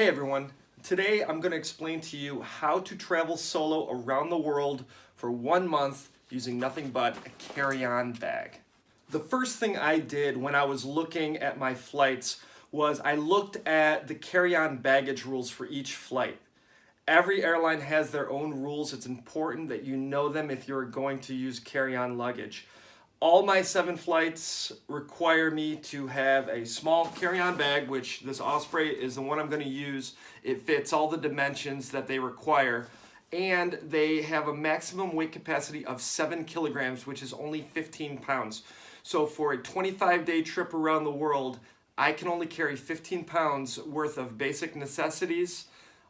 Hey everyone, today I'm going to explain to you how to travel solo around the world for 1 month using nothing but a carry-on bag. The first thing I did when I was looking at my flights was I looked at the carry-on baggage rules for each flight. Every airline has their own rules. It's important that you know them if you're going to use carry-on luggage. All my 7 flights require me to have a small carry-on bag, which this Osprey is the one I'm going to use. It fits all the dimensions that they require, and they have a maximum weight capacity of 7 kilograms, which is only 15 pounds. So for a 25-day trip around the world, I can only carry 15 pounds worth of basic necessities.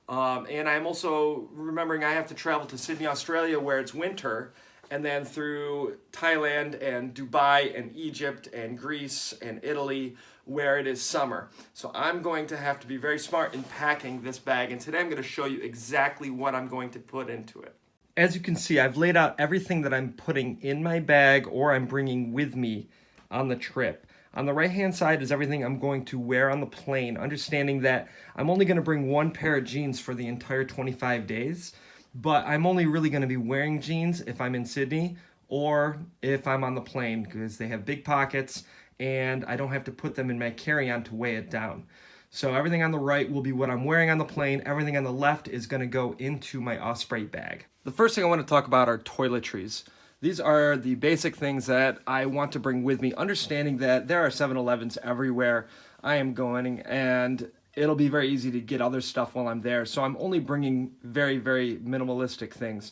And I'm also remembering I have to travel to Sydney, Australia, where it's winter, and then through Thailand and Dubai and Egypt and Greece and Italy where it is summer. So I'm going to have to be very smart in packing this bag, and today I'm going to show you exactly what I'm going to put into it. As you can see, I've laid out everything that I'm putting in my bag or I'm bringing with me on the trip. On the right hand side is everything I'm going to wear on the plane, understanding that I'm only going to bring 1 pair of jeans for the entire 25 days. But I'm only really going to be wearing jeans if I'm in Sydney or if I'm on the plane, because they have big pockets and I don't have to put them in my carry-on to weigh it down. So everything on the right will be what I'm wearing on the plane. Everything on the left is going to go into my Osprey bag. The first thing I want to talk about are toiletries. These are the basic things that I want to bring with me, understanding that there are 7-Elevens everywhere I am going, and it'll be very easy to get other stuff while I'm there. So I'm only bringing very, very minimalistic things.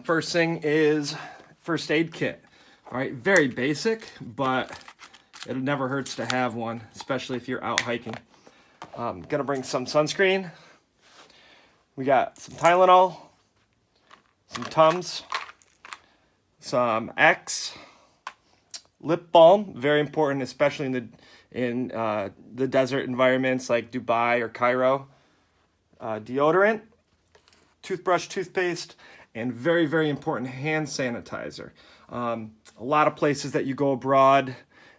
First thing is first aid kit. All right, very basic, but it never hurts to have one, especially if you're out hiking. Gonna bring some sunscreen. We got some Tylenol, some Tums, some X, lip balm, very important, especially in the desert environments like Dubai or Cairo, deodorant, toothbrush, toothpaste, and very, very important, hand sanitizer. A lot of places that you go abroad,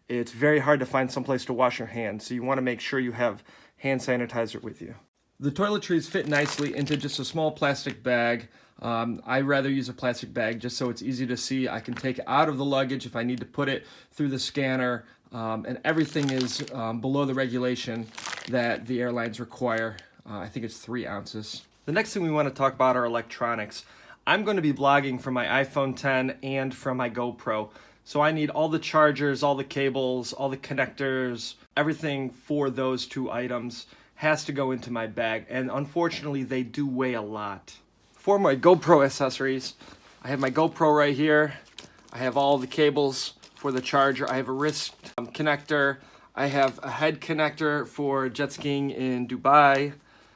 it's very hard to find some place to wash your hands, so you want to make sure you have hand sanitizer with you. The toiletries fit nicely into just a small plastic bag. I rather use a plastic bag just so it's easy to see. I can take it out of the luggage if I need to put it through the scanner, and everything is below the regulation that the airlines require. I think it's 3 ounces. The next thing we want to talk about are electronics. I'm going to be vlogging from my iPhone 10 and from my GoPro. So I need all the chargers, all the cables, all the connectors, everything for those 2 items has to go into my bag, and unfortunately they do weigh a lot. For my GoPro accessories, I have my GoPro right here. I have all the cables for the charger. I have a wrist connector. I have a head connector for jet skiing in Dubai.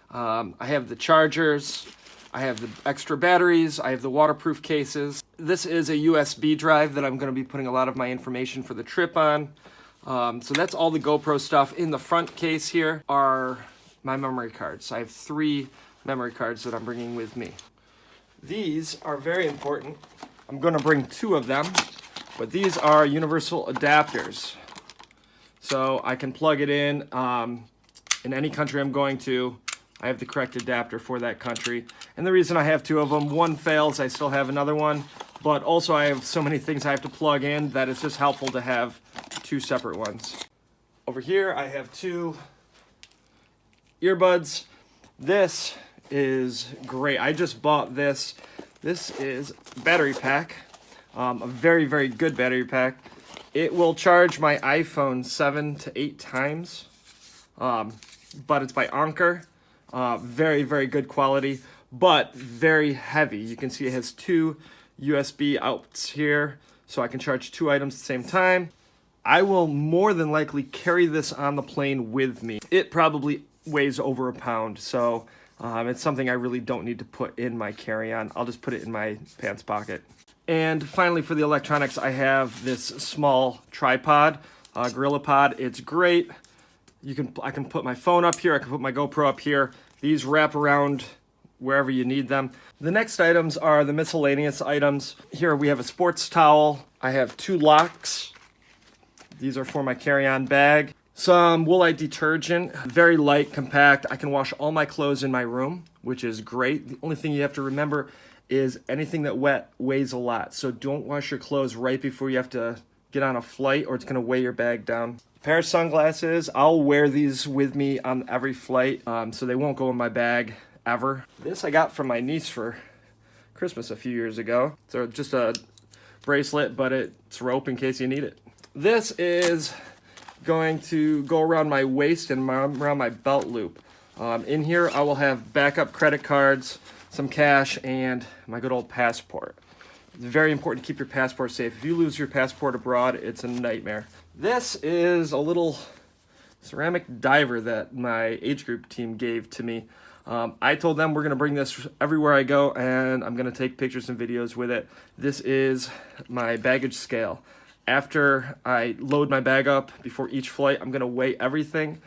I have the chargers. I have the extra batteries. I have the waterproof cases. This is a USB drive that I'm going to be putting a lot of my information for the trip on. So that's all the GoPro stuff. In the front case here are my memory cards. I have 3 memory cards that I'm bringing with me. These are very important. I'm going to bring 2 of them, but these are universal adapters. So I can plug it in any country I'm going to. I have the correct adapter for that country. And the reason I have 2 of them, one fails, I still have another one, but also I have so many things I have to plug in that it's just helpful to have 2 separate ones. Over here I have 2 earbuds. This is great. I just bought this. This is battery pack, a very, very good battery pack. It will charge my iPhone 7 to 8 times, but it's by Anker. Very, very good quality, but very heavy. You can see it has 2 USB outs here, so I can charge 2 items at the same time. I will more than likely carry this on the plane with me. It probably weighs over a pound, so it's something I really don't need to put in my carry-on. I'll just put it in my pants pocket. And finally, for the electronics, I have this small tripod, GorillaPod. It's great. I can put my phone up here. I can put my GoPro up here. These wrap around wherever you need them. The next items are the miscellaneous items. Here we have a sports towel. I have 2 locks. These are for my carry-on bag. Some Woolite detergent, very light, compact. I can wash all my clothes in my room, which is great. The only thing you have to remember is anything that wet weighs a lot. So don't wash your clothes right before you have to get on a flight, or it's gonna weigh your bag down. Pair of sunglasses, I'll wear these with me on every flight, so they won't go in my bag ever. This I got from my niece for Christmas a few years ago. So just a bracelet, but it's rope in case you need it. This is going to go around my waist and around my belt loop. In here I will have backup credit cards, some cash, and my good old passport. It's very important to keep your passport safe. If you lose your passport abroad, it's a nightmare. This is a little ceramic diver that my age group team gave to me. I told them we're gonna bring this everywhere I go, and I'm gonna take pictures and videos with it. This is my baggage scale. After I load my bag up before each flight, I'm gonna weigh everything.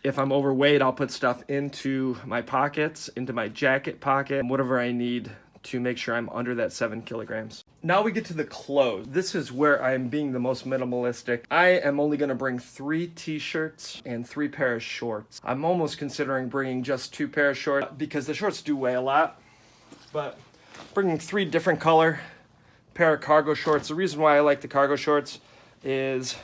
If I'm overweight, I'll put stuff into my pockets, into my jacket pocket, and whatever I need to make sure I'm under that 7 kilograms. Now we get to the clothes. This is where I'm being the most minimalistic. I am only gonna bring 3 t-shirts and 3 pairs of shorts. I'm almost considering bringing just 2 pairs of shorts because the shorts do weigh a lot, but bringing 3 different color pair of cargo shorts. The reason why I like the cargo shorts is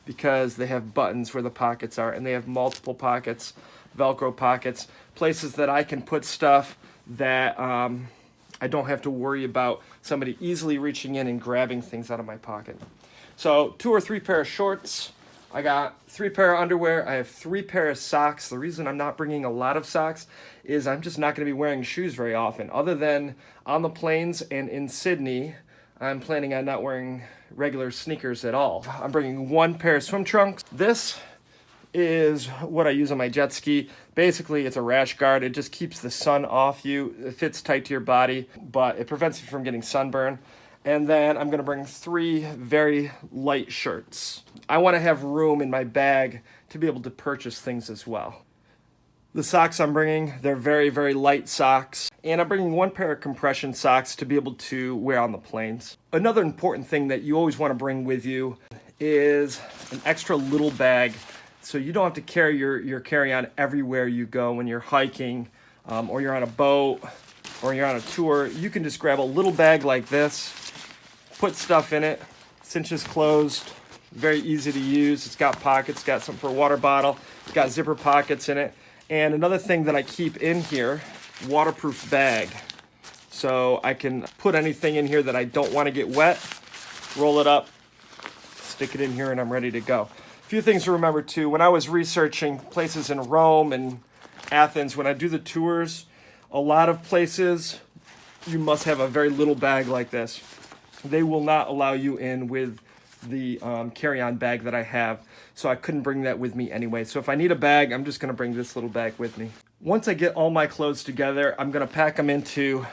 because they have buttons where the pockets are, and they have multiple pockets, Velcro pockets, places that I can put stuff that I don't have to worry about somebody easily reaching in and grabbing things out of my pocket. So 2 or 3 pair of shorts. I got 3 pair of underwear. I have 3 pair of socks. The reason I'm not bringing a lot of socks is I'm just not going to be wearing shoes very often. Other than on the planes and in Sydney, I'm planning on not wearing regular sneakers at all. I'm bringing 1 pair of swim trunks. This is what I use on my jet ski. Basically, it's a rash guard. It just keeps the sun off you. It fits tight to your body, but it prevents you from getting sunburn. And then I'm gonna bring 3 very light shirts. I wanna have room in my bag to be able to purchase things as well. The socks I'm bringing, they're very, very light socks. And I'm bringing 1 pair of compression socks to be able to wear on the planes. Another important thing that you always wanna bring with you is an extra little bag, so you don't have to carry your carry-on everywhere you go when you're hiking, or you're on a boat, or you're on a tour. You can just grab a little bag like this, put stuff in it, cinches closed, very easy to use. It's got pockets, got something for a water bottle, it's got zipper pockets in it. And another thing that I keep in here, waterproof bag. So I can put anything in here that I don't want to get wet, roll it up, stick it in here, and I'm ready to go. A few things to remember too. When I was researching places in Rome and Athens, when I do the tours, a lot of places you must have a very little bag like this. They will not allow you in with the carry-on bag that I have, so I couldn't bring that with me anyway. So if I need a bag, I'm just gonna bring this little bag with me. Once I get all my clothes together, I'm gonna pack them into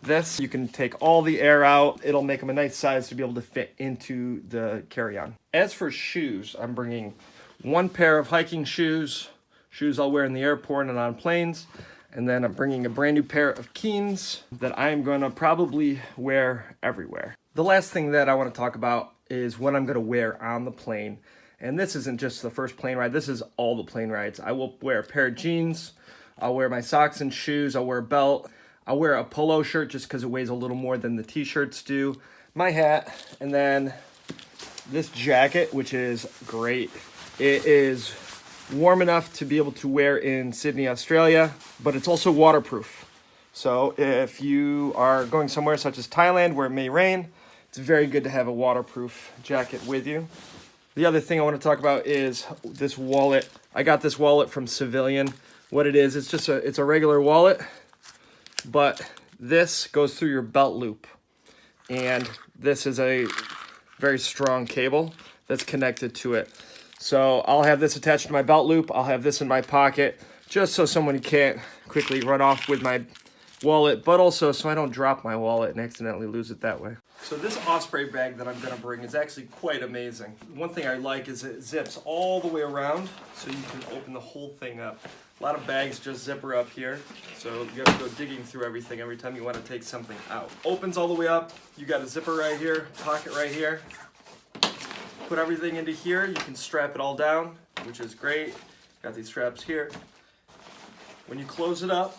this. You can take all the air out. It'll make them a nice size to be able to fit into the carry-on. As for shoes, I'm bringing 1 pair of hiking shoes, shoes I'll wear in the airport and on planes. And then I'm bringing a brand new pair of Keens that I'm gonna probably wear everywhere. The last thing that I wanna talk about is what I'm gonna wear on the plane. And this isn't just the first plane ride, this is all the plane rides. I will wear a pair of jeans, I'll wear my socks and shoes, I'll wear a belt, I'll wear a polo shirt just because it weighs a little more than the t-shirts do, my hat, and then this jacket, which is great. It is warm enough to be able to wear in Sydney, Australia, but it's also waterproof. So if you are going somewhere such as Thailand where it may rain, it's very good to have a waterproof jacket with you. The other thing I want to talk about is this wallet. I got this wallet from Civilian. What it is, it's a regular wallet, but this goes through your belt loop. And this is a very strong cable that's connected to it. So I'll have this attached to my belt loop. I'll have this in my pocket just so someone can't quickly run off with my wallet, but also so I don't drop my wallet and accidentally lose it that way. So this Osprey bag that I'm gonna bring is actually quite amazing. One thing I like is it zips all the way around so you can open the whole thing up. A lot of bags just zipper up here, so you have to go digging through everything every time you want to take something out. Opens all the way up, you got a zipper right here, pocket right here. Put everything into here, you can strap it all down. which is great. Got these straps here. When you close it up,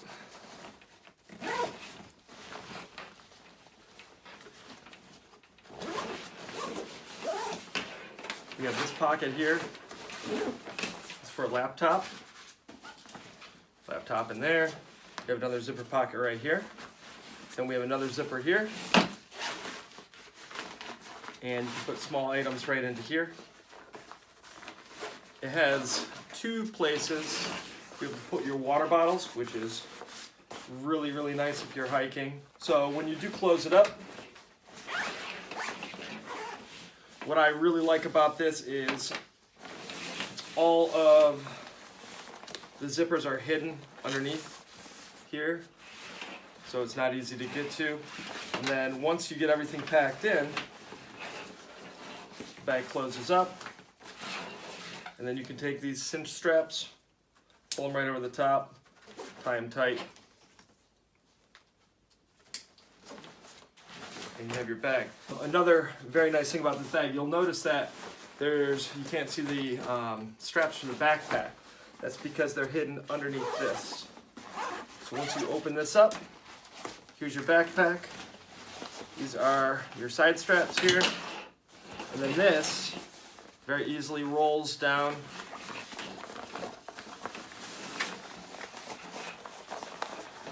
we have this pocket here. It's for a laptop. Laptop in there. We have another zipper pocket right here. Then we have another zipper here. And you can put small items right into here. It has two places to be able to put your water bottles, which is really, really nice if you're hiking. So when you do close it up, what I really like about this is all of the zippers are hidden underneath here, so it's not easy to get to. And then once you get everything packed in, the bag closes up, and then you can take these cinch straps, pull them right over the top, tie them tight, and you have your bag. Another very nice thing about this bag, you'll notice that you can't see the straps for the backpack. That's because they're hidden underneath this. So once you open this up, here's your backpack. These are your side straps here. And then this very easily rolls down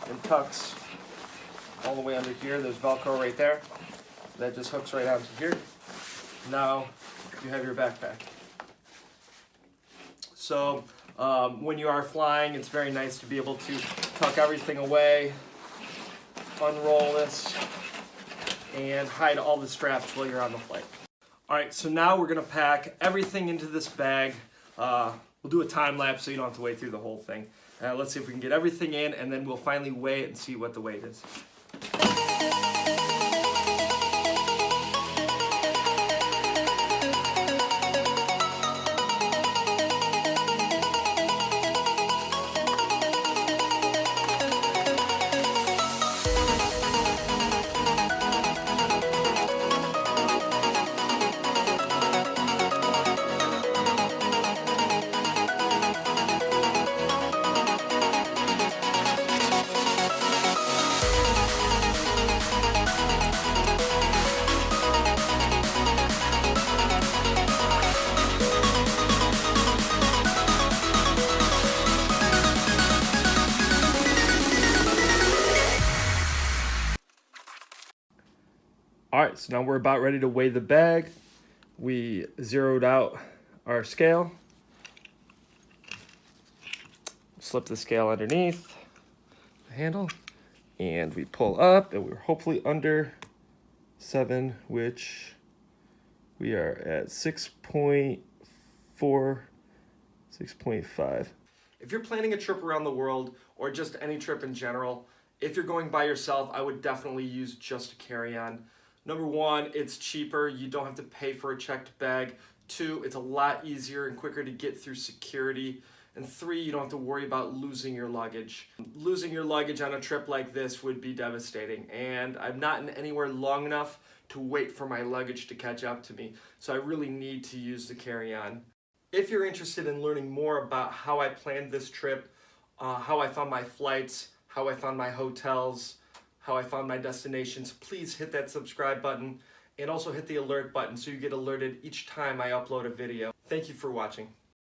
and tucks all the way under here. There's Velcro right there. That just hooks right onto here. Now you have your backpack. So when you are flying, it's very nice to be able to tuck everything away, unroll this, and hide all the straps while you're on the flight. All right, so now we're gonna pack everything into this bag. We'll do a time lapse so you don't have to wait through the whole thing. Let's see if we can get everything in, and then we'll finally weigh it and see what the weight is. All right, so now we're about ready to weigh the bag. We zeroed out our scale. Slip the scale underneath the handle, and we pull up, and we're hopefully under 7, which we are at 6.4, 6.5. If you're planning a trip around the world, or just any trip in general, if you're going by yourself, I would definitely use just a carry-on. Number one, it's cheaper. You don't have to pay for a checked bag. 2, it's a lot easier and quicker to get through security. And 3, you don't have to worry about losing your luggage. Losing your luggage on a trip like this would be devastating. And I'm not in anywhere long enough to wait for my luggage to catch up to me. So I really need to use the carry-on. If you're interested in learning more about how I planned this trip, how I found my flights, how I found my hotels, how I found my destinations, please hit that subscribe button and also hit the alert button so you get alerted each time I upload a video. Thank you for watching.